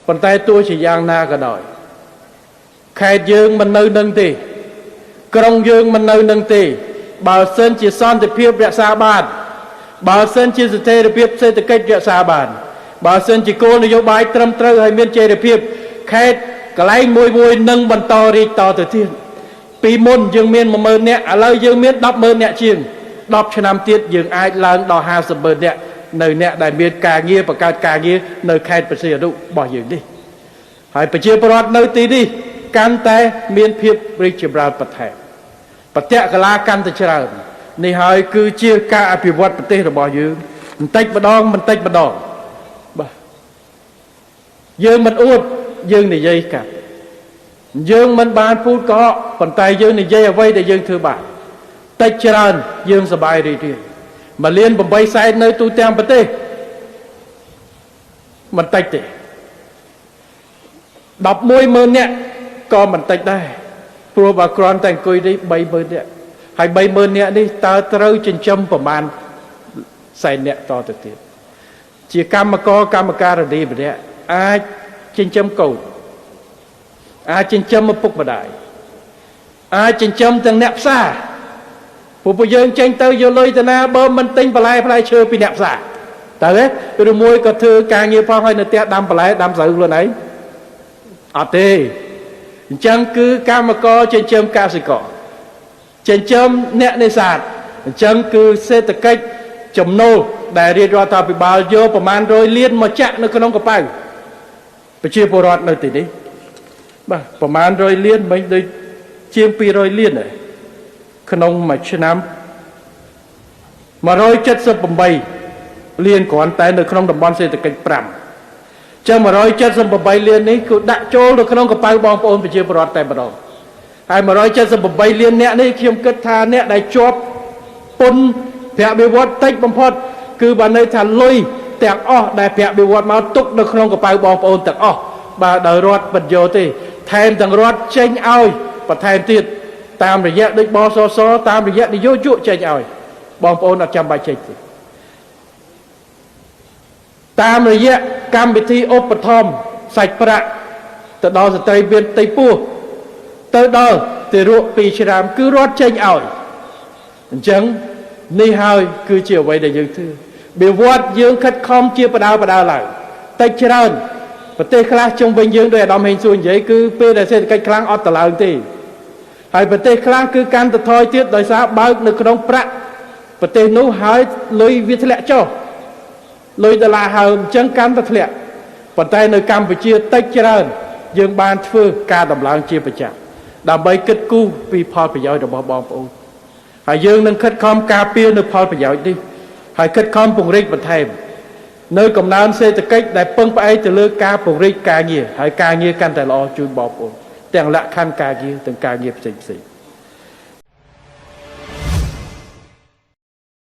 ប៉ុន្តែទោះជាយ៉ាងណាក៏ដោយខេត្តយើងមិននៅនឹងទេក្រុងយើងមិននៅនឹងទេបើសិនជាសន្តិភាពរក្សាបានបើសិនជាស្ថិរភាពសេដ្ឋកិច្ចរក្សាបានបើសិនជាគោលនយោបាយត្រឹមត្រូវហើយមានចីរភាពខេត្តកន្លែងមួយនឹងបន្តរីកតទៅទៀតពីមុនយើងមាន 10000 នាក់ឥឡូវយើងមាន 100000 នាក់ជាង10ឆ្នាំទៀតយើងអាចឡើងដល់ 50000 នាក់នៅអ្នកដែលមានការងារបង្កើតការងារនៅខេត្តព្រះសីហនុរបស់យើងនេះហើយប្រជាពលរដ្ឋនៅទីនេះកាន់តែមានភាពរីកចម្រើនបន្ថែមបត្យកលាកាន់តែច្រើននេះហើយគឺជាការអភិវឌ្ឍប្រទេសរបស់យើងបន្តិចម្ដងបាទយើងមិនអួតយើងនិយាយកាត់យើងមិនបានពូតកុហកប៉ុន្តែយើងនិយាយអ្វីដែលយើងធ្វើបានតិចច្រើនយើងសប្បាយរីករាយ1លាន8សែននៅទូទាំងប្រទេសមិនតិចទេ110,000 នាក់ក៏មិនតិចដែរព្រោះបើគ្រាន់តែអង្គុយនេះ30000 នាក់ហើយ30000 នាក់នេះតើត្រូវចិញ្ចឹមប្រមាណសែននាក់តទៅទៀតជាកម្មការនីម្នាក់អាចចិញ្ចឹមកូនអាចចិញ្ចឹមឪពុកម្ដាយអាចចិញ្ចឹមទាំងអ្នកផ្សារពួកយើងចេញទៅយកលុយទៅណាបើមិនទិញបន្លែផ្លែឈើពីអ្នកផ្សារតើទេឬមួយក៏ធ្វើការងារផងហើយនៅផ្ទះដាំបន្លែដាំស្រូវខ្លួនឯងអត់ទេអញ្ចឹងគឺកម្មករចិញ្ចឹមកសិករចិញ្ចឹមអ្នកនេសាទអញ្ចឹងគឺសេដ្ឋកិច្ចចំណូលដែលរាជរដ្ឋាភិបាលយកប្រមាណ100 លានមកចាក់នៅក្នុងកប៉ៅប្រជាពលរដ្ឋនៅទីនេះបាទប្រមាណ100 លានមិនដូចជាង200 លានទេក្នុងមួយឆ្នាំ178 លានគ្រាន់តែនៅក្នុងតំបន់សេដ្ឋកិច្ច5ចឹង178 លាននេះគឺដាក់ចូលនៅក្នុងកប៉ៅបងប្អូនប្រជាពលរដ្ឋតែម្ដងហើយ178 លានអ្នកនេះខ្ញុំគិតថាអ្នកដែលជាប់ពន្ធប្រាក់បៀវត្សតិចបំផុតគឺបើនៅថាលុយទាំងអស់ដែលប្រាក់បៀវត្សមកទុកនៅក្នុងកប៉ៅបងប្អូនទាំងអស់បាទដោយរដ្ឋបិទយកទេថែមទាំងរដ្ឋចេញឲ្យបន្ថែមទៀតតាមរយៈដូចបសសតាមរយៈនយោជកចេញឲ្យបងប្អូនអត់ចាំបាច់ចេញទេតាមរយៈកម្មវិធីឧបត្ថម្ភសាច់ប្រាក់ទៅដល់ស្ត្រីមានផ្ទៃពោះទៅដល់ទារក2ឆ្នាំគឺរដ្ឋចេញឲ្យអញ្ចឹងនេះហើយគឺជាអ្វីដែលយើងធ្វើបៀវត្សយើងខិតខំជាបដាឡើងតិចច្រើនប្រទេសខ្លះជុំវិញយើងដោយអាដាមហេងសួរនិយាយគឺពេលដែលសេដ្ឋកិច្ចខ្លាំងអត់តឡើងទេហើយប្រទេសខ្លះគឺកាន់តែថយទៀតដោយសារបើកនៅក្នុងប្រាក់ប្រទេសនោះហើយលុយវាធ្លាក់ចុះលុយដុល្លារហើមអញ្ចឹងកាន់តែធ្លាក់ប៉ុន្តែនៅកម្ពុជាតិចច្រើនយើងបានធ្វើការដំឡើងជាប្រចាំដើម្បីគិតគូរពីផលប្រយោជន៍របស់បងប្អូនហើយយើងនឹងខិតខំការពារនៅផលប្រយោជន៍នេះហើយខិតខំពង្រីកបន្ថែមនៅកំណើនសេដ្ឋកិច្ចដែលពឹងផ្អែកទៅលើការពង្រីកការងារហើយការងារកាន់តែល្អជូនបងប្អូនទាំងលក្ខខណ្ឌការងារទាំងការងារផ្សេង